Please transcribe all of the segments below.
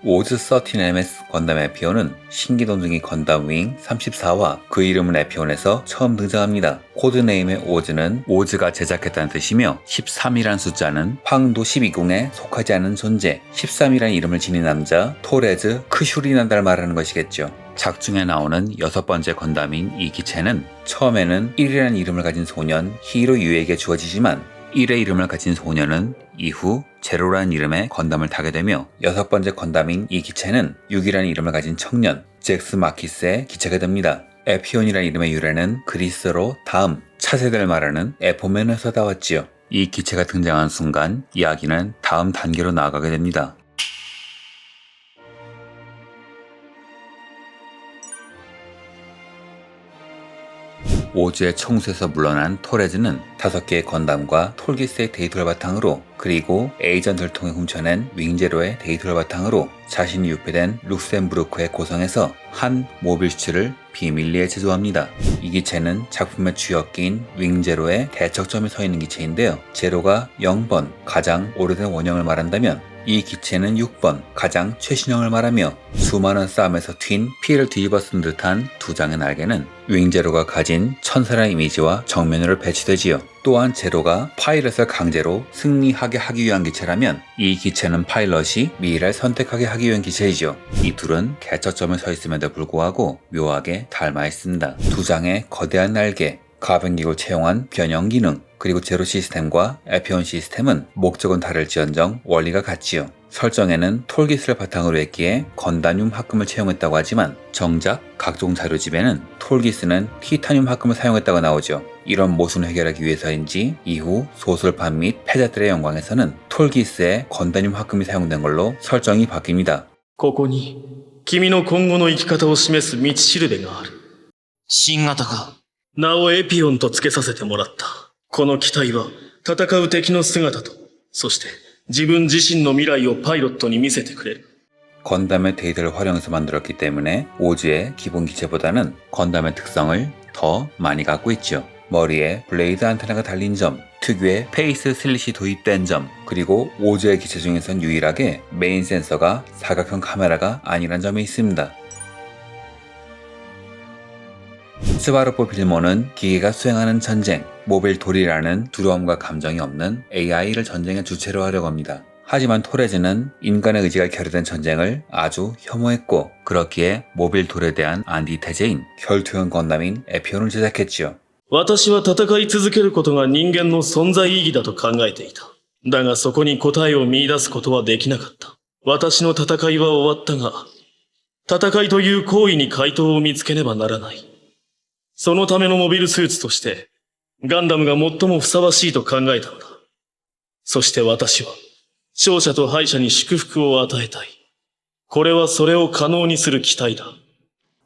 오즈 13MS 건담 에피온은 신기동중이 건담 윙 34와 그 이름은 에피온에서 처음 등장합니다. 코드네임의 오즈는 오즈가 제작했다는 뜻이며 13이란 숫자는 황도 12궁에 속하지 않은 존재 13이라는 이름을 지닌 남자 토레즈 크슈리난다를 말하는 것이겠죠. 작중에 나오는 6번째 건담인 이 기체는 처음에는 1이라는 이름을 가진 소년 히로 유에게 주어지지만 1의 이름을 가진 소년은 이후 제로라는 이름의 건담을 타게 되며 6번째 건담인 이 기체는 6이라는 이름을 가진 청년 잭스 마키스의 기체가 됩니다. 에피온이라는 이름의 유래는 그리스어로 다음, 차세대를 말하는 에포멘에서 나왔지요. 이 기체가 등장한 순간 이야기는 다음 단계로 나아가게 됩니다. 오즈의 총수에서 물러난 토레즈는 5개의 건담과 톨기스의 데이터를 바탕으로 그리고 에이전트를 통해 훔쳐낸 윙제로의 데이터를 바탕으로 자신이 유폐된 룩셈부르크의 고성에서 한 모빌슈츠를 비밀리에 제조합니다. 이 기체는 작품의 주역기인 윙제로의 대척점에 서 있는 기체인데요. 제로가 0번 가장 오래된 원형을 말한다면 이 기체는 6번 가장 최신형을 말하며 수많은 싸움에서 튄 피를 뒤집어 쓴 듯한 두 장의 날개는 윙제로가 가진 천사라는 이미지와 정면으로 배치되지요. 또한 제로가 파일럿을 강제로 승리하게 하기 위한 기체라면 이 기체는 파일럿이 미래를 선택하게 하기 위한 기체이죠. 이 둘은 개척점에 서 있음에도 불구하고 묘하게 닮아 있습니다. 두 장의 거대한 날개, 가변기구를 채용한 변형 기능, 그리고 제로 시스템과 에피온 시스템은 목적은 다를지언정 원리가 같지요. 설정에는 톨기스를 바탕으로 했기에 건다늄 합금을 채용했다고 하지만 정작 각종 자료집에는 톨기스는 티타늄 합금을 사용했다고 나오죠. 이런 모순을 해결하기 위해서인지 이후 소설판 및 패자들의 영광에서는 톨기스의 건다늄 합금이 사용된 걸로 설정이 바뀝니다. ここに君の今後の生き方を示す道しるべがある。新型が名をエピオンと付けさせてもらった。この機体は戦う敵の姿と、そして自分自身の未来をパイロットに見せてくれる。 건담의 데이터를 활용해서 만들었기 때문에 오즈의 기본 기체보다는 건담의 특성을 더 많이 갖고 있죠. 머리에 블레이드 안테나가 달린 점, 특유의 페이스 슬릿이 도입된 점, 그리고 오즈의 기체 중에선 유일하게 메인 센서가 사각형 카메라가 아니란 점이 있습니다. 스바르포 빌모는 기계가 수행하는 전쟁, 모빌 돌이라는 두려움과 감정이 없는 AI를 전쟁의 주체로 하려고 합니다. 하지만 토레즈는 인간의 의지가 결여된 전쟁을 아주 혐오했고 그렇기에 모빌 돌에 대한 안티태제인 결투형 건담인 에피온을 제작했지요. 私は戦い続けることが人間の存在意義だと考えていた。だがそこに答えを見出すことはできなかった。私の戦いは終わったが、戦いという行為に回答を見つけねばならない。そのためのモビルスーツとして、ガンダムが最もふさわしいと考えたのだ。そして私は、勝者と敗者に祝福を与えたい。これはそれを可能にする機体だ。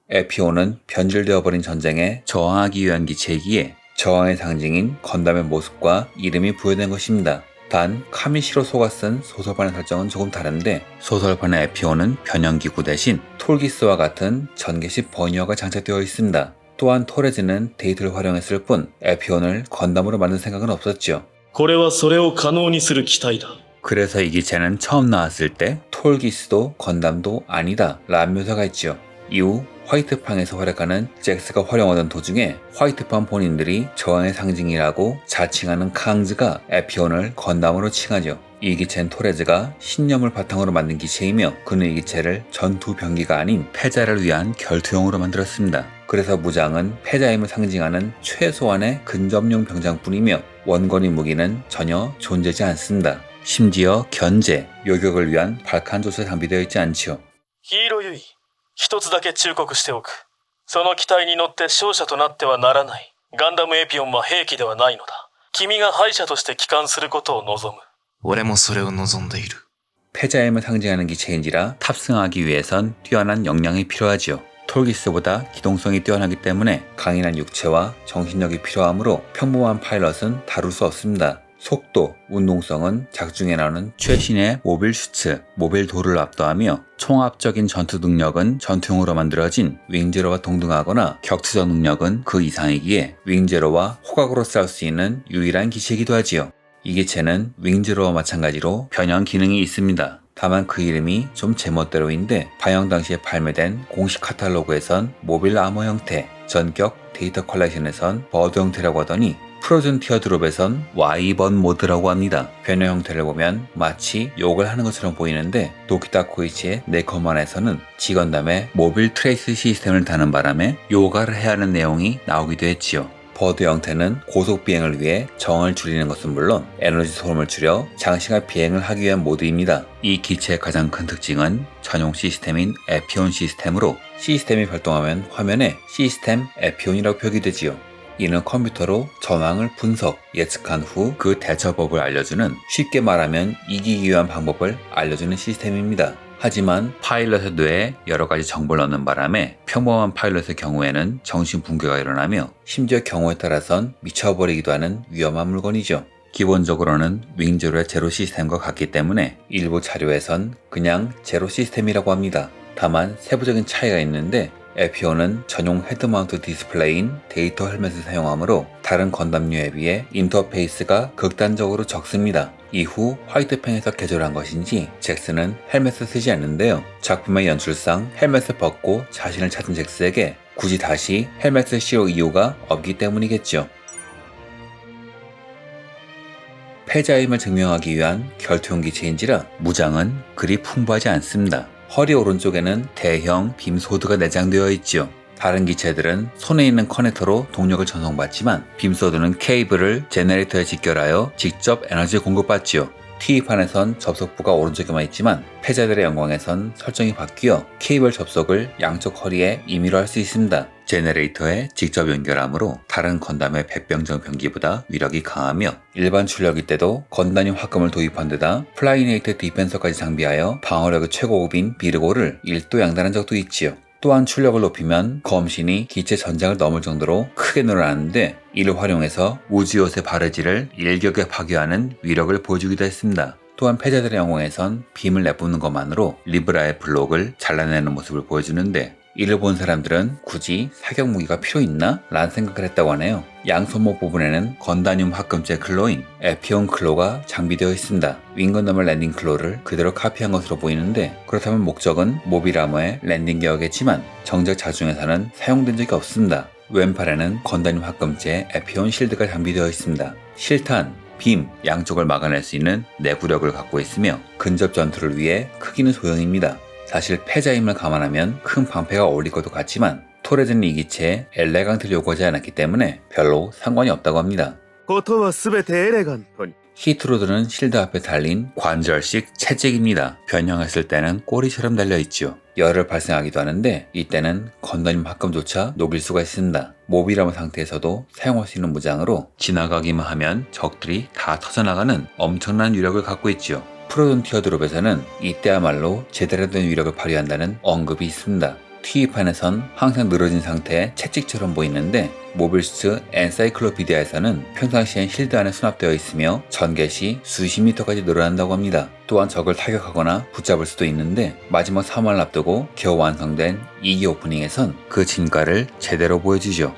에피온은 변질되어버린 전쟁에 저항하기 위한 기체이기에 저항의 상징인 건담의 모습과 이름이 부여된 것입니다. 단 카미시로 소가 쓴 소설판의 설정은 조금 다른데 소설판의 에피온은 변형기구 대신 톨기스와 같은 전개식 버니어가 장착되어 있습니다. 또한 토레즈는 데이터를 활용했을 뿐 에피온을 건담으로 만든 생각은 없었죠. これはそれを可能にする機体だ。 그래서 이 기체는 처음 나왔을 때 톨기스도 건담도 아니다 라는 묘사가 있죠. 이후 화이트팡에서 활약하는 잭스가 활용하던 도중에 화이트팡 본인들이 저항의 상징이라고 자칭하는 캉즈가 에피온을 건담으로 칭하죠. 이 기체는 토레즈가 신념을 바탕으로 만든 기체이며 그는 이 기체를 전투 병기가 아닌 패자를 위한 결투용으로 만들었습니다. 그래서 무장은 패자임을 상징하는 최소한의 근접용 병장뿐이며 원거리 무기는 전혀 존재하지 않습니다. 심지어 견제, 요격을 위한 발칸조차 장비되어 있지 않지요. ヒーローユイ、一つだけ忠告しておく。その機体に乗って勝者となってはならない。ガンダムエピオンは兵器ではないのだ。君が敗者として帰還することを望む。俺もそれを望んでいる。 패자임을 상징하는 기체인지라 탑승하기 위해선 뛰어난 역량이 필요하지요. 톨기스보다 기동성이 뛰어나기 때문에 강인한 육체와 정신력이 필요하므로 평범한 파일럿은 다룰 수 없습니다. 속도, 운동성은 작중에 나오는 최신의 모빌 슈츠, 모빌 돌을 압도하며 총합적인 전투 능력은 전투용으로 만들어진 윙제로와 동등하거나 격투적 능력은 그 이상이기에 윙제로와 호각으로 싸울 수 있는 유일한 기체이기도 하지요. 이 기체는 윙제로와 마찬가지로 변형 기능이 있습니다. 다만 그 이름이 좀 제멋대로인데 방영 당시에 발매된 공식 카탈로그에선 모빌 아머 형태, 전격 데이터 컬렉션에선 버드 형태라고 하더니 프로즌 티어드롭에선 와이번 모드라고 합니다. 변형 형태를 보면 마치 욕을 하는 것처럼 보이는데 도키타 코이치의 네커만에서는 지건담의 모빌 트레이스 시스템을 다는 바람에 요가를 해야 하는 내용이 나오기도 했지요. 버드 형태는 고속 비행을 위해 정을 줄이는 것은 물론 에너지 소모를 줄여 장시간 비행을 하기 위한 모드입니다. 이 기체의 가장 큰 특징은 전용 시스템인 에피온 시스템으로 시스템이 발동하면 화면에 시스템 에피온이라고 표기되지요. 이는 컴퓨터로 전황을 분석, 예측한 후 그 대처법을 알려주는, 쉽게 말하면 이기기 위한 방법을 알려주는 시스템입니다. 하지만 파일럿의 뇌에 여러 가지 정보를 넣는 바람에 평범한 파일럿의 경우에는 정신 붕괴가 일어나며 심지어 경우에 따라선 미쳐버리기도 하는 위험한 물건이죠. 기본적으로는 윙제로의 제로 시스템과 같기 때문에 일부 자료에선 그냥 제로 시스템이라고 합니다. 다만 세부적인 차이가 있는데 에피온은 전용 헤드마운트 디스플레이인 데이터 헬멧을 사용하므로 다른 건담류에 비해 인터페이스가 극단적으로 적습니다. 이후 화이트펜에서 개조한 것인지 잭스는 헬멧을 쓰지 않는데요. 작품의 연출상 헬멧을 벗고 자신을 찾은 잭스에게 굳이 다시 헬멧을 씌울 이유가 없기 때문이겠죠. 패자의 힘을 증명하기 위한 결투용 기체인지라 무장은 그리 풍부하지 않습니다. 허리 오른쪽에는 대형 빔 소드가 내장되어 있지요. 다른 기체들은 손에 있는 커넥터로 동력을 전송받지만 빔소드는 케이블을 제너레이터에 직결하여 직접 에너지를 공급받지요. TV판에선 접속부가 오른쪽에만 있지만 패자들의 영광에선 설정이 바뀌어 케이블 접속을 양쪽 허리에 임의로 할 수 있습니다. 제너레이터에 직접 연결하므로 다른 건담의 백병정 병기보다 위력이 강하며 일반 출력일 때도 건담용 화금을 도입한 데다 플라이네이트 디펜서까지 장비하여 방어력이 최고급인 비르고를 1도 양단한 적도 있지요. 또한 출력을 높이면 검신이 기체 전장을 넘을 정도로 크게 늘어나는데 이를 활용해서 우주요새 바르지를 일격에 파괴하는 위력을 보여주기도 했습니다. 또한 패자들의 영웅에선 빔을 내뿜는 것만으로 리브라의 블록을 잘라내는 모습을 보여주는데 이를 본 사람들은 굳이 사격 무기가 필요 있나? 라는 생각을 했다고 하네요. 양손목 부분에는 건다늄 합금제 클로인 에피온 클로가 장비되어 있습니다. 윙건담의 랜딩 클로를 그대로 카피한 것으로 보이는데 그렇다면 목적은 모빌 아머의 랜딩 기어겠지만 정작 자중에서는 사용된 적이 없습니다. 왼팔에는 건다늄 합금제 에피온 실드가 장비되어 있습니다. 실탄, 빔 양쪽을 막아낼 수 있는 내구력을 갖고 있으며 근접 전투를 위해 크기는 소형입니다. 사실 패자 힘을 감안하면 큰 방패가 어울릴 것도 같지만 토레즈는 이 기체에 엘레강트를 요구하지 않았기 때문에 별로 상관이 없다고 합니다. ことはすべてエレガントに。 히트로드는 실드 앞에 달린 관절식 채찍입니다. 변형했을 때는 꼬리처럼 달려있지요. 열을 발생하기도 하는데 이때는 건담 합금조차 녹일 수가 있습니다. 모빌아머 상태에서도 사용할 수 있는 무장으로 지나가기만 하면 적들이 다 터져나가는 엄청난 위력을 갖고 있지요. 프로돈 티어드롭에서는 이때야말로 제대로 된 위력을 발휘한다는 언급이 있습니다. TV판에선 항상 늘어진 상태의 채찍처럼 보이는데 모빌스트 엔사이클로피디아에서는 평상시엔 실드 안에 수납되어 있으며 전개 시 수십 미터까지 늘어난다고 합니다. 또한 적을 타격하거나 붙잡을 수도 있는데 마지막 3화를 앞두고 겨우 완성된 2기 오프닝에선 그 진가를 제대로 보여주죠.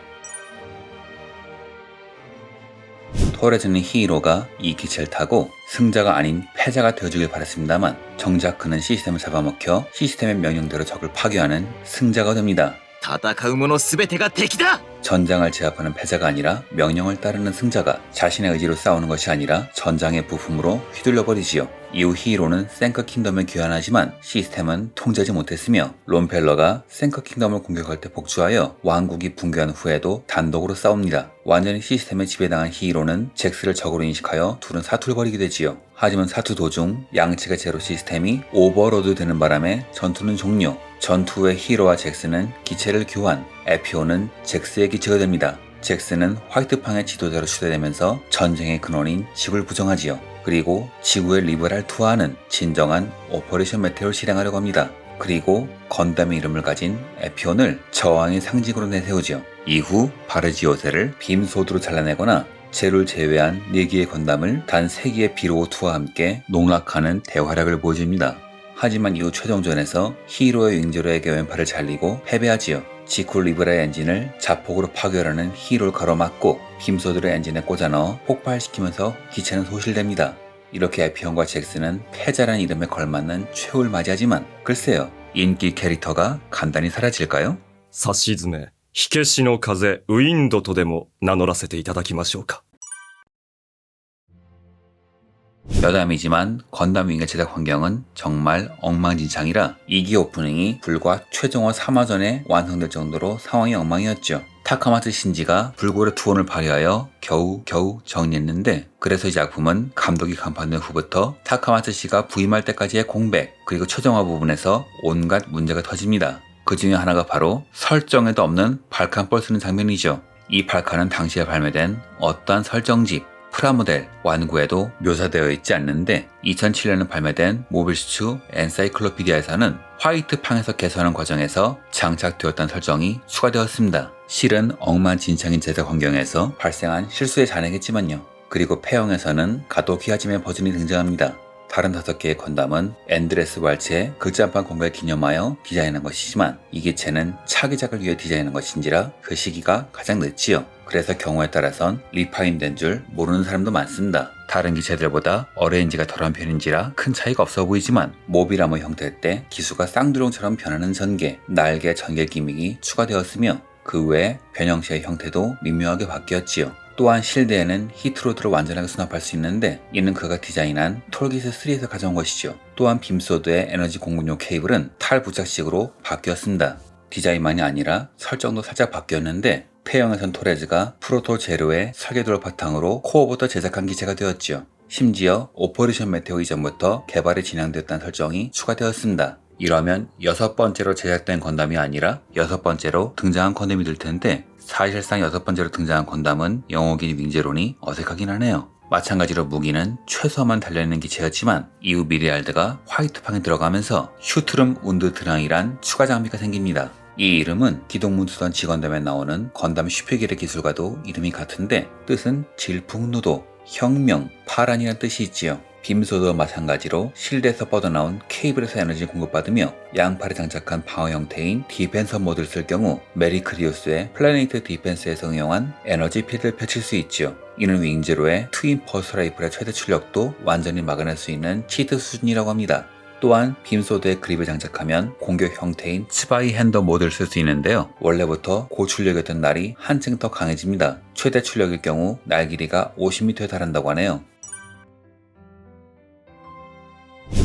토레즈는 히이로가 이 기체를 타고 승자가 아닌 패자가 되어주길 바랬습니다만 정작 그는 시스템을 잡아먹혀 시스템의 명령대로 적을 파괴하는 승자가 됩니다. 戦う者すべてが敵だ。 전장을 제압하는 패자가 아니라 명령을 따르는 승자가 자신의 의지로 싸우는 것이 아니라 전장의 부품으로 휘둘려버리지요. 이후 히이로는 센커 킹덤을 귀환하지만 시스템은 통제하지 못했으며 롬펠러가 센커 킹덤을 공격할 때 복주하여 왕국이 붕괴한 후에도 단독으로 싸웁니다. 완전히 시스템에 지배당한 히이로는 잭스를 적으로 인식하여 둘은 사투를 벌이게 되지요. 하지만 사투 도중 양측의 제로 시스템이 오버로드 되는 바람에 전투는 종료. 전투 후에 히이로와 잭스는 기체를 교환, 에피온은 잭스의 기체가 됩니다. 잭스는 화이트팡의 지도자로 추대되면서 전쟁의 근원인 지구를 부정하지요. 그리고 지구의 리브라를 투하하는 진정한 오퍼레이션 메테오를 실행하려고 합니다. 그리고 건담의 이름을 가진 에피온을 저항의 상징으로 내세우지요. 이후 바르지오세를 빔소드로 잘라내거나 제루를 제외한 4기의 건담을 단 3기의 비로우투와 함께 농락하는 대활약을 보여줍니다. 하지만 이후 최종전에서 히이로의 윙제로에게 왼팔을 잘리고 패배하지요. 지쿠 리브라의 엔진을 자폭으로 파괴하려는 히이로를 가로막고 빔소드를 엔진에 꽂아 넣어 폭발시키면서 기체는 소실됩니다. 이렇게 에피온과 잭스는 패자란 이름에 걸맞는 최후를 맞이하지만 글쎄요, 인기 캐릭터가 간단히 사라질까요? さしずめ、火消しの風、ウィンドとでも名乗らせていただきましょうか。 여담이지만 건담 윙의 제작 환경은 정말 엉망진창이라 2기 오프닝이 불과 최종화 3화 전에 완성될 정도로 상황이 엉망이었죠. 타카마츠 신지가 불굴의 투혼을 발휘하여 겨우 정리했는데, 그래서 이 작품은 감독이 간판된 후부터 타카마츠 씨가 부임할 때까지의 공백, 그리고 최종화 부분에서 온갖 문제가 터집니다. 그 중에 하나가 바로 설정에도 없는 발칸볼 쓰는 장면이죠. 이 발칸은 당시에 발매된 어떠한 설정집, 프라모델, 완구에도 묘사되어 있지 않는데 2007년에 발매된 모비스추 엔사이클로피디아에서는 화이트팡에서 개선하는 과정에서 장착되었다는 설정이 추가되었습니다. 실은 엉망진창인 제작 환경에서 발생한 실수의 잔해겠지만요. 그리고 폐영에서는 가도키 하지메 버전이 등장합니다. 다른 5개의 건담은 엔드레스 왈츠의 극장판 공개를 기념하여 디자인한 것이지만 이 기체는 차기작을 위해 디자인한 것인지라 그 시기가 가장 늦지요. 그래서 경우에 따라선 리파인된 줄 모르는 사람도 많습니다. 다른 기체들보다 어레인지가 덜한 편인지라 큰 차이가 없어 보이지만 모비라모 형태 때 기수가 쌍두룡처럼 변하는 전개, 날개 전개 기믹이 추가되었으며 그 외에 변형체의 형태도 미묘하게 바뀌었지요. 또한 실드에는 히트로드를 완전하게 수납할 수 있는데 이는 그가 디자인한 톨기스 3에서 가져온 것이죠. 또한 빔소드의 에너지 공급용 케이블은 탈 부착식으로 바뀌었습니다. 디자인만이 아니라 설정도 살짝 바뀌었는데 폐형에선 토레즈가 프로토 제로의 설계도를 바탕으로 코어부터 제작한 기체가 되었죠. 심지어 오퍼레이션 메테오 이전부터 개발이 진행되었다는 설정이 추가되었습니다. 이러면 6번째로 제작된 건담이 아니라 6번째로 등장한 건담이 될 텐데 사실상 6번째로 등장한 건담은 영호긴 윙제론이 어색하긴 하네요. 마찬가지로 무기는 최소한만 달려있는 기체였지만 이후 미리알드가 화이트팡에 들어가면서 슈트룸 운드 드랑이란 추가 장비가 생깁니다. 이 이름은 기동문수선 지건담에 나오는 건담 슈피겔의 기술과도 이름이 같은데 뜻은 질풍노도, 혁명, 파란이라는 뜻이 있지요. 빔소드와 마찬가지로 실드에서 뻗어나온 케이블에서 에너지를 공급받으며 양팔에 장착한 방어 형태인 디펜서 모드를 쓸 경우 메리크리우스의 플래네이트 디펜스에서 응용한 에너지 필드를 펼칠 수 있죠. 이는 윙제로의 트윈 퍼스 라이플의 최대 출력도 완전히 막아낼 수 있는 치트 수준이라고 합니다. 또한 빔소드에 그립을 장착하면 공격 형태인 스바이 핸더 모드를 쓸 수 있는데요. 원래부터 고출력이었던 날이 한층 더 강해집니다. 최대 출력일 경우 날 길이가 50m에 달한다고 하네요.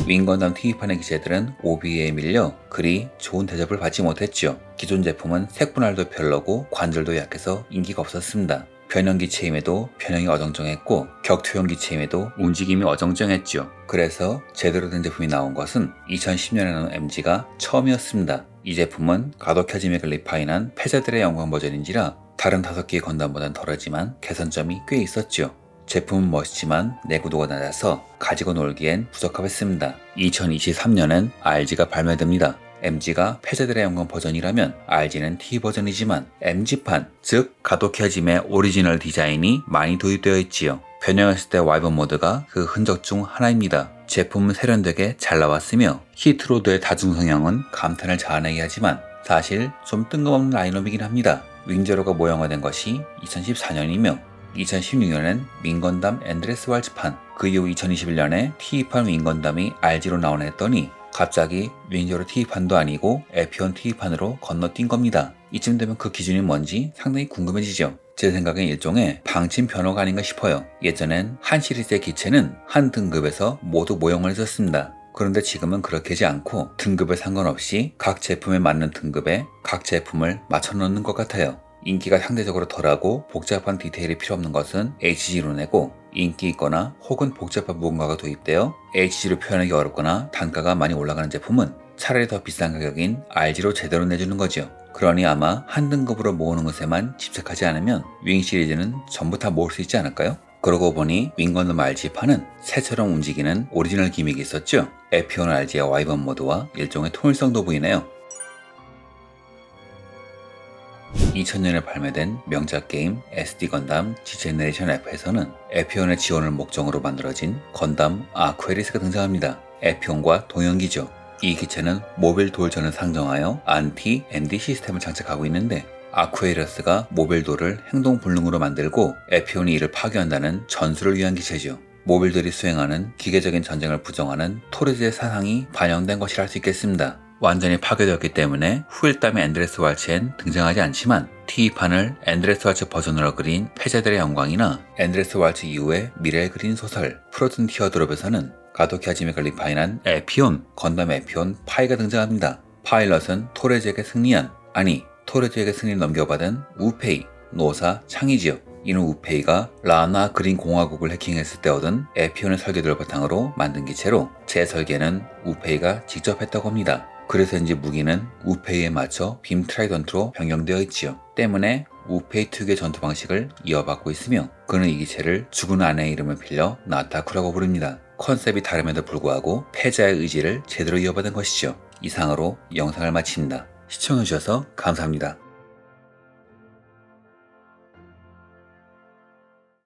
윙건담 TV판의 기체들은 OBA에 밀려 그리 좋은 대접을 받지 못했죠. 기존 제품은 색분할도 별로고 관절도 약해서 인기가 없었습니다. 변형 기체임에도 변형이 어정쩡했고 격투형 기체임에도 움직임이 어정쩡했죠. 그래서 제대로 된 제품이 나온 것은 2010년에 나온 MG가 처음이었습니다. 이 제품은 가도켜짐액을 리파인한 패자들의 영광 버전인지라 다른 5개의 건담보단 덜하지만 개선점이 꽤 있었죠. 제품은 멋있지만 내구도가 낮아서 가지고 놀기엔 부적합했습니다. 2023년엔 RG가 발매됩니다. MG가 패자들의 영광 버전이라면 RG는 T 버전이지만 MG판, 즉 가도키아짐의 오리지널 디자인이 많이 도입되어 있지요. 변형했을 때 와이번 모드가 그 흔적 중 하나입니다. 제품은 세련되게 잘 나왔으며 히트로드의 다중 성향은 감탄을 자아내게 하지만 사실 좀 뜬금없는 라인업이긴 합니다. 윙제로가 모형화된 것이 2014년이며 2016년엔 윙건담 엔드레스 왈츠판, 그 이후 2021년에 T판 윙건담이 RG로 나오나 했더니 갑자기 윙제로 T판도 아니고 에피온 T판으로 건너뛴 겁니다. 이쯤 되면 그 기준이 뭔지 상당히 궁금해지죠. 제 생각엔 일종의 방침 변호가 아닌가 싶어요. 예전엔 한 시리즈의 기체는 한 등급에서 모두 모형을 했었습니다. 그런데 지금은 그렇게 하지 않고 등급에 상관없이 각 제품에 맞는 등급에 각 제품을 맞춰 넣는 것 같아요. 인기가 상대적으로 덜하고 복잡한 디테일이 필요 없는 것은 HG로 내고 인기 있거나 혹은 복잡한 무언가가 도입되어 HG로 표현하기 어렵거나 단가가 많이 올라가는 제품은 차라리 더 비싼 가격인 RG로 제대로 내주는 거죠. 그러니 아마 한 등급으로 모으는 것에만 집착하지 않으면 윙 시리즈는 전부 다 모을 수 있지 않을까요? 그러고 보니 윙건담 RG판은 새처럼 움직이는 오리지널 기믹이 있었죠. 에피온 RG의 와이번 모드와 일종의 통일성도 보이네요. 2000년에 발매된 명작 게임 SD 건담 지제네레이션 F에서는 에피온의 지원을 목적으로 만들어진 건담 아쿠에리스가 등장합니다. 에피온과 동형기죠. 이 기체는 모빌 돌전을 상정하여 안티 ND 시스템을 장착하고 있는데 아쿠에리스가 모빌 돌을 행동 불능으로 만들고 에피온이 이를 파괴한다는 전술을 위한 기체죠. 모빌들이 수행하는 기계적인 전쟁을 부정하는 토레즈의 사상이 반영된 것이라 할 수 있겠습니다. 완전히 파괴되었기 때문에 후일담의 엔드레스 왈츠엔 등장하지 않지만 TV판을 엔드레스 왈츠 버전으로 그린 패자들의 영광이나 엔드레스 왈츠 이후의 미래를 그린 소설 프로즌 티어드롭에서는 가도키 하지메가 리파인한 에피온, 건담 에피온 파이가 등장합니다. 파일럿은 토레즈에게 승리한, 아니 토레즈에게 승리를 넘겨받은 우페이, 노사 창이지요. 이는 우페이가 라나 그린 공화국을 해킹했을 때 얻은 에피온의 설계도를 바탕으로 만든 기체로 재설계는 우페이가 직접 했다고 합니다. 그래서인지 무기는 우페이에 맞춰 빔 트라이던트로 변경되어 있지요. 때문에 우페이 특유의 전투 방식을 이어받고 있으며 그는 이 기체를 죽은 아내의 이름을 빌려 나타쿠라고 부릅니다. 컨셉이 다름에도 불구하고 패자의 의지를 제대로 이어받은 것이죠. 이상으로 영상을 마칩니다. 시청해주셔서 감사합니다.